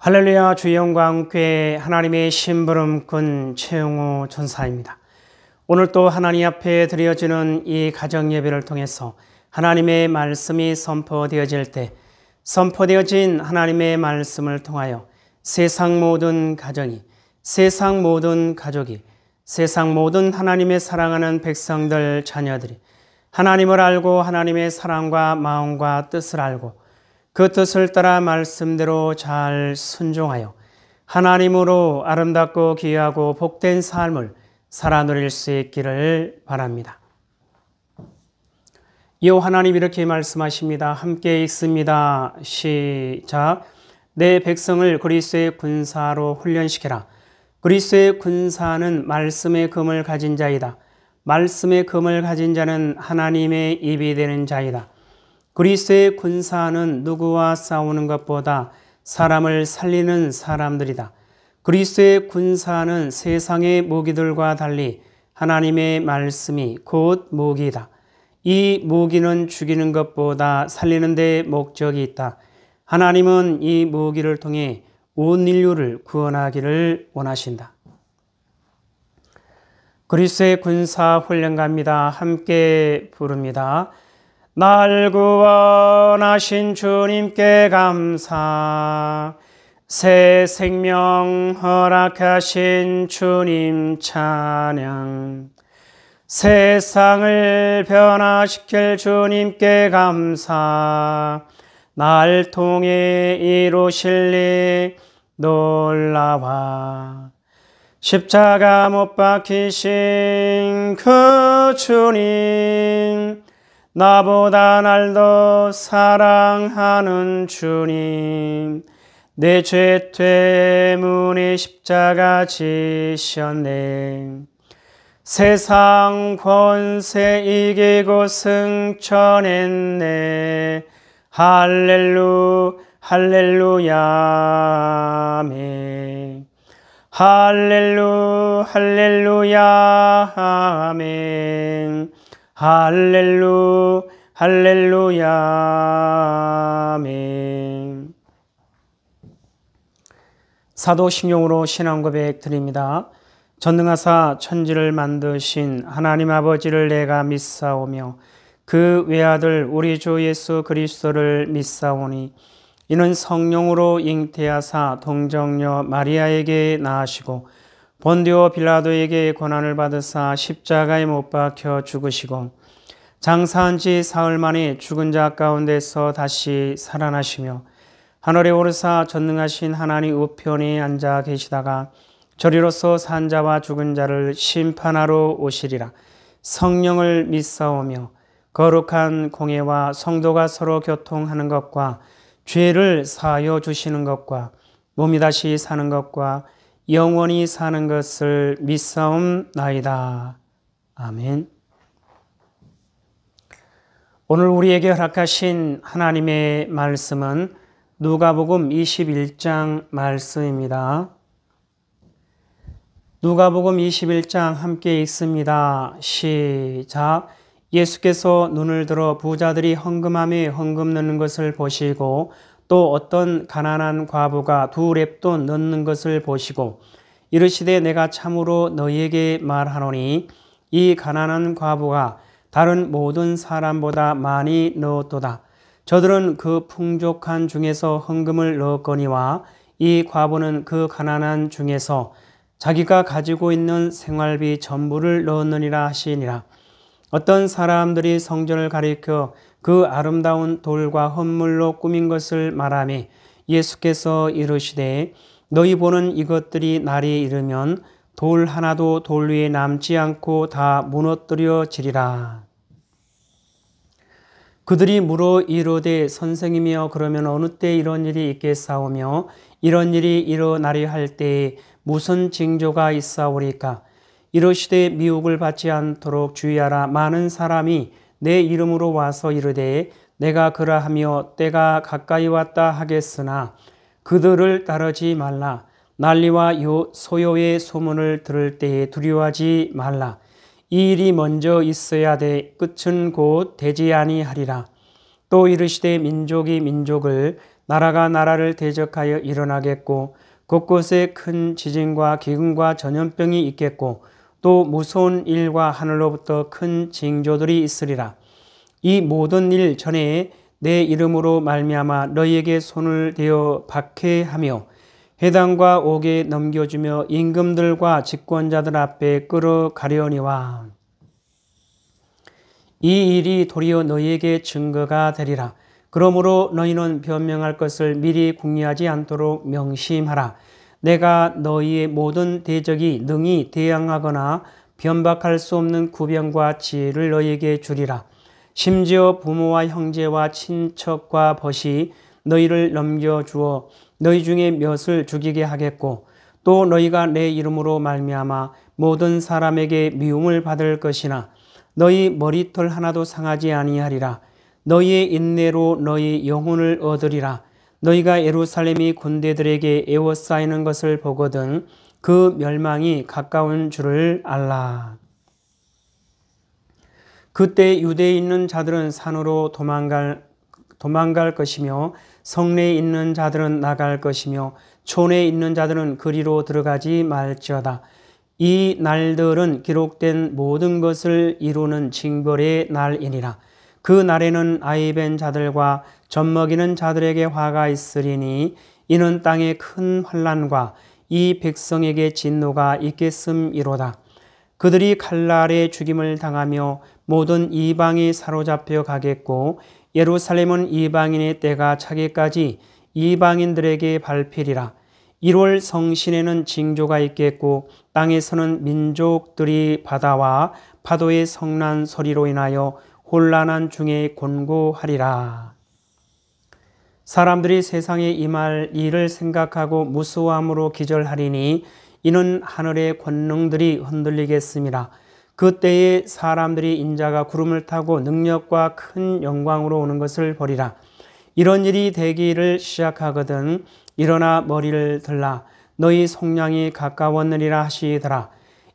할렐루야. 주의 영광께 하나님의 심부름꾼 최영호 전사입니다. 오늘 또 하나님 앞에 드려지는 이 가정 예배를 통해서 하나님의 말씀이 선포되어질 때 선포되어진 하나님의 말씀을 통하여 세상 모든 가정이, 세상 모든 가족이, 세상 모든 하나님의 사랑하는 백성들, 자녀들이 하나님을 알고 하나님의 사랑과 마음과 뜻을 알고 그 뜻을 따라 말씀대로 잘 순종하여 하나님으로 아름답고 귀하고 복된 삶을 살아 누릴 수 있기를 바랍니다. 이어 하나님 이렇게 말씀하십니다. 함께 읽습니다. 시작. 내 백성을 그리스도의 군사로 훈련시켜라. 그리스도의 군사는 말씀의 금을 가진 자이다. 말씀의 금을 가진 자는 하나님의 입이 되는 자이다. 그리스도의 군사는 누구와 싸우는 것보다 사람을 살리는 사람들이다. 그리스도의 군사는 세상의 무기들과 달리 하나님의 말씀이 곧 무기이다. 이 무기는 죽이는 것보다 살리는 데 목적이 있다. 하나님은 이 무기를 통해 온 인류를 구원하기를 원하신다. 그리스도의 군사 훈련가입니다. 함께 부릅니다. 날 구원하신 주님께 감사, 새 생명 허락하신 주님 찬양, 세상을 변화시킬 주님께 감사, 날 통해 이루실 일 놀라와, 십자가 못 박히신 그 주님, 나보다 날 더 사랑하는 주님, 내 죄 때문에 십자가 지셨네. 세상 권세 이기고 승천했네. 할렐루야 아멘. 할렐루야 아멘. 할렐루야 아멘. 사도신경으로 신앙고백 드립니다. 전능하사 천지를 만드신 하나님 아버지를 내가 믿사오며 그 외아들 우리 주 예수 그리스도를 믿사오니 이는 성령으로 잉태하사 동정녀 마리아에게 낳으시고 본디오 빌라도에게 고난을 받으사 십자가에 못 박혀 죽으시고 장사한 지 사흘 만에 죽은 자 가운데서 다시 살아나시며 하늘에 오르사 전능하신 하나님 우편에 앉아 계시다가 저리로서 산 자와 죽은 자를 심판하러 오시리라. 성령을 믿사오며 거룩한 공예와 성도가 서로 교통하는 것과 죄를 사하여 주시는 것과 몸이 다시 사는 것과 영원히 사는 것을 믿사옵나이다. 아멘. 오늘 우리에게 허락하신 하나님의 말씀은 누가복음 21장 말씀입니다. 누가복음 21장 함께 읽습니다. 시작. 예수께서 눈을 들어 부자들이 헌금함에 헌금 넣는 것을 보시고 또 어떤 가난한 과부가 2렙돈 넣는 것을 보시고 이르시되 내가 참으로 너희에게 말하노니 이 가난한 과부가 다른 모든 사람보다 많이 넣었도다. 저들은 그 풍족한 중에서 헌금을 넣었거니와 이 과부는 그 가난한 중에서 자기가 가지고 있는 생활비 전부를 넣었느니라 하시니라. 어떤 사람들이 성전을 가리켜 그 아름다운 돌과 헌물로 꾸민 것을 말하며 예수께서 이르시되 너희 보는 이것들이 날이 이르면 돌 하나도 돌 위에 남지 않고 다 무너뜨려지리라. 그들이 물어 이르되 선생이며 그러면 어느 때 이런 일이 있겠사오며 이런 일이 일어나리 할 때에 무슨 징조가 있사오리까? 이르시되 미혹을 받지 않도록 주의하라. 많은 사람이 내 이름으로 와서 이르되 내가 그러하며 때가 가까이 왔다 하겠으나 그들을 따르지 말라. 난리와 소요의 소문을 들을 때에 두려워하지 말라. 이 일이 먼저 있어야 돼 끝은 곧 되지 아니하리라. 또 이르시되 민족이 민족을 나라가 나라를 대적하여 일어나겠고 곳곳에 큰 지진과 기근과 전염병이 있겠고 또 무서운 일과 하늘로부터 큰 징조들이 있으리라. 이 모든 일 전에 내 이름으로 말미암아 너희에게 손을 대어 박해하며 회당과 옥에 넘겨주며 임금들과 집권자들 앞에 끌어가려니와 이 일이 도리어 너희에게 증거가 되리라. 그러므로 너희는 변명할 것을 미리 궁리하지 않도록 명심하라. 내가 너희의 모든 대적이 능히 대항하거나 변박할 수 없는 구병과 지혜를 너희에게 주리라. 심지어 부모와 형제와 친척과 벗이 너희를 넘겨주어 너희 중에 몇을 죽이게 하겠고 또 너희가 내 이름으로 말미암아 모든 사람에게 미움을 받을 것이나 너희 머리털 하나도 상하지 아니하리라. 너희의 인내로 너희 영혼을 얻으리라. 너희가 예루살렘이 군대들에게 에워싸이는 것을 보거든 그 멸망이 가까운 줄을 알라. 그때 유대에 있는 자들은 산으로 도망갈 것이며 성내에 있는 자들은 나갈 것이며 촌에 있는 자들은 그리로 들어가지 말지어다. 이 날들은 기록된 모든 것을 이루는 징벌의 날이니라. 그 날에는 아이 벤 자들과 젖먹이는 자들에게 화가 있으리니 이는 땅에 큰 환난과 이 백성에게 진노가 있겠음이로다. 그들이 칼날에 죽임을 당하며 모든 이방이 사로잡혀 가겠고 예루살렘은 이방인의 때가 차기까지 이방인들에게 밟히리라. 1월 성신에는 징조가 있겠고 땅에서는 민족들이 바다와 파도의 성난 소리로 인하여 혼란한 중에 곤고하리라. 사람들이 세상에 임할 일을 생각하고 무수함으로 기절하리니 이는 하늘의 권능들이 흔들리겠습니다. 그때에 사람들이 인자가 구름을 타고 능력과 큰 영광으로 오는 것을 보리라. 이런 일이 되기를 시작하거든 일어나 머리를 들라. 너희 속량이 가까웠느니라 하시더라.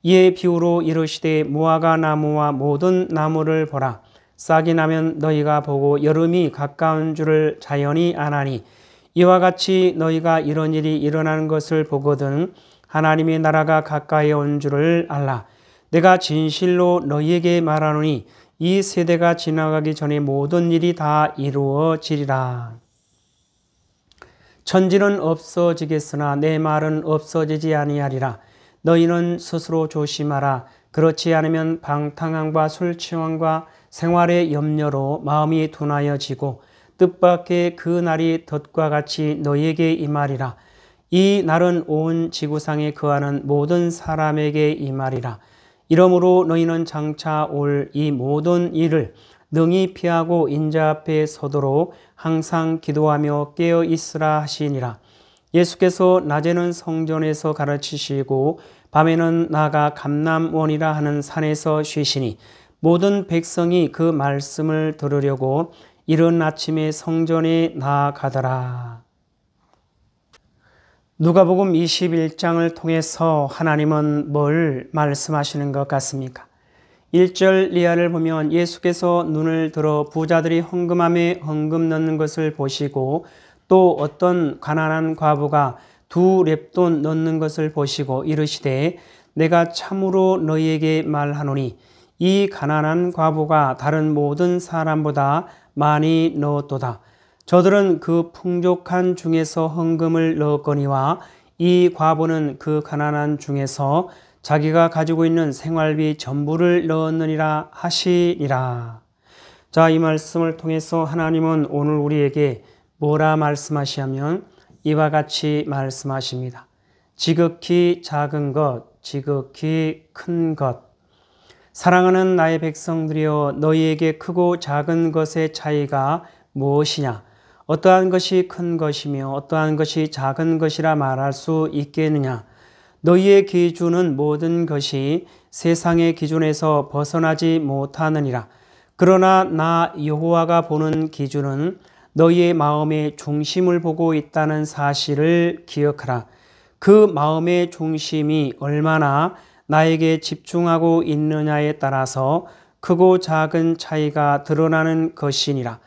이에 비유로 이르시되 무화과 나무와 모든 나무를 보라. 싹이 나면 너희가 보고 여름이 가까운 줄을 자연히 아나니 이와 같이 너희가 이런 일이 일어나는 것을 보거든 하나님의 나라가 가까이 온 줄을 알라. 내가 진실로 너희에게 말하노니 이 세대가 지나가기 전에 모든 일이 다 이루어지리라. 천지는 없어지겠으나 내 말은 없어지지 아니하리라. 너희는 스스로 조심하라. 그렇지 않으면 방탕함과 술 취함과 생활의 염려로 마음이 둔하여지고 뜻밖의 그 날이 덫과 같이 너희에게 임하리라. 이 날은 온 지구상에 거하는 모든 사람에게 임하리라. 이러므로 너희는 장차 올 이 모든 일을 능히 피하고 인자 앞에 서도록 항상 기도하며 깨어 있으라 하시니라. 예수께서 낮에는 성전에서 가르치시고 밤에는 나가 감람원이라 하는 산에서 쉬시니 모든 백성이 그 말씀을 들으려고 이른 아침에 성전에 나아가더라. 누가복음 21장을 통해서 하나님은 뭘 말씀하시는 것 같습니까? 1절 이하를 보면 예수께서 눈을 들어 부자들이 헌금함에 헌금 넣는 것을 보시고 또 어떤 가난한 과부가 2렙돈 넣는 것을 보시고 이르시되 내가 참으로 너희에게 말하노니 이 가난한 과부가 다른 모든 사람보다 많이 넣었도다. 저들은 그 풍족한 중에서 헌금을 넣었거니와 이 과부는 그 가난한 중에서 자기가 가지고 있는 생활비 전부를 넣었느니라 하시니라. 자, 이 말씀을 통해서 하나님은 오늘 우리에게 뭐라 말씀하시냐면 이와 같이 말씀하십니다. 지극히 작은 것, 지극히 큰 것. 사랑하는 나의 백성들이여, 너희에게 크고 작은 것의 차이가 무엇이냐? 어떠한 것이 큰 것이며 어떠한 것이 작은 것이라 말할 수 있겠느냐? 너희의 기준은 모든 것이 세상의 기준에서 벗어나지 못하느니라. 그러나 나 여호와가 보는 기준은 너희의 마음의 중심을 보고 있다는 사실을 기억하라. 그 마음의 중심이 얼마나 나에게 집중하고 있느냐에 따라서 크고 작은 차이가 드러나는 것이니라.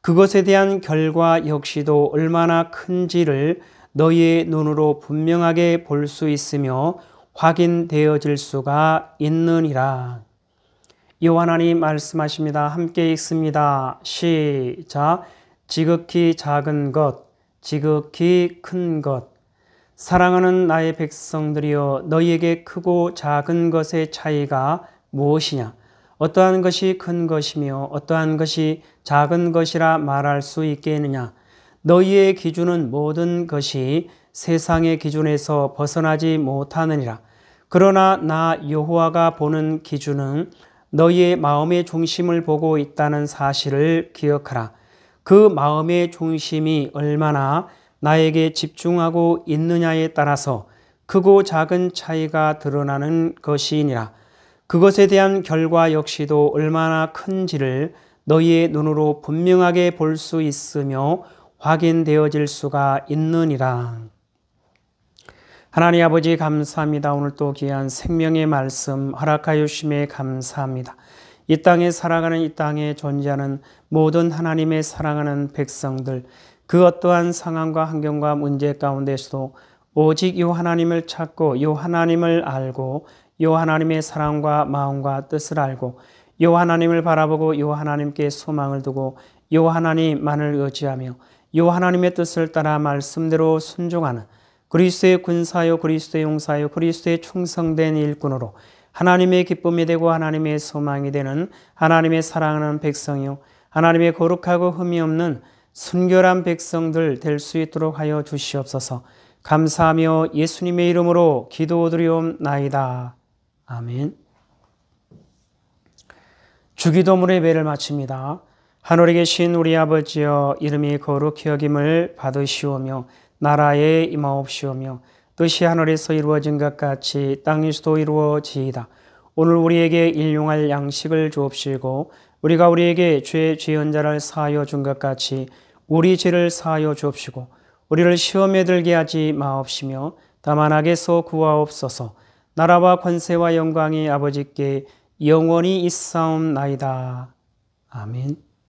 그것에 대한 결과 역시도 얼마나 큰지를 너희의 눈으로 분명하게 볼 수 있으며 확인되어질 수가 있느니라. 여호와 하나님 말씀하십니다. 함께 읽습니다. 시작. 지극히 작은 것, 지극히 큰 것. 사랑하는 나의 백성들이여, 너희에게 크고 작은 것의 차이가 무엇이냐? 어떠한 것이 큰 것이며 어떠한 것이 작은 것이라 말할 수 있겠느냐? 너희의 기준은 모든 것이 세상의 기준에서 벗어나지 못하느니라. 그러나 나 여호와가 보는 기준은 너희의 마음의 중심을 보고 있다는 사실을 기억하라. 그 마음의 중심이 얼마나 나에게 집중하고 있느냐에 따라서 크고 작은 차이가 드러나는 것이니라. 그것에 대한 결과 역시도 얼마나 큰지를 너희의 눈으로 분명하게 볼 수 있으며 확인되어질 수가 있느니라. 하나님 아버지 감사합니다. 오늘 또 귀한 생명의 말씀 허락하여 주심에 감사합니다. 이 땅에 살아가는, 이 땅에 존재하는 모든 하나님의 사랑하는 백성들, 그 어떠한 상황과 환경과 문제 가운데서도 오직 이 하나님을 찾고 이 하나님을 알고 이 하나님의 사랑과 마음과 뜻을 알고 이 하나님을 바라보고 이 하나님께 소망을 두고 이 하나님만을 의지하며 이 하나님의 뜻을 따라 말씀대로 순종하는 그리스도의 군사요, 그리스도의 용사요, 그리스도의 충성된 일꾼으로 하나님의 기쁨이 되고 하나님의 소망이 되는 하나님의 사랑하는 백성이요, 하나님의 거룩하고 흠이 없는 순결한 백성들 될 수 있도록 하여 주시옵소서. 감사하며 예수님의 이름으로 기도드리옵나이다. 아멘. 주기도문 예배를 마칩니다. 하늘에 계신 우리 아버지여, 이름이 거룩히 여김을 받으시오며 나라에 임하옵시오며 뜻이 하늘에서 이루어진 것 같이 땅에서도 이루어지이다. 오늘 우리에게 일용할 양식을 주옵시고 우리가 우리에게 죄 지은 자를 사하여 준 것 같이 우리 죄를 사하여 주옵시고 우리를 시험에 들게 하지 마옵시며 다만 악에서 구하옵소서. 나라와 권세와 영광이 아버지께 영원히 있사옵나이다. 아멘.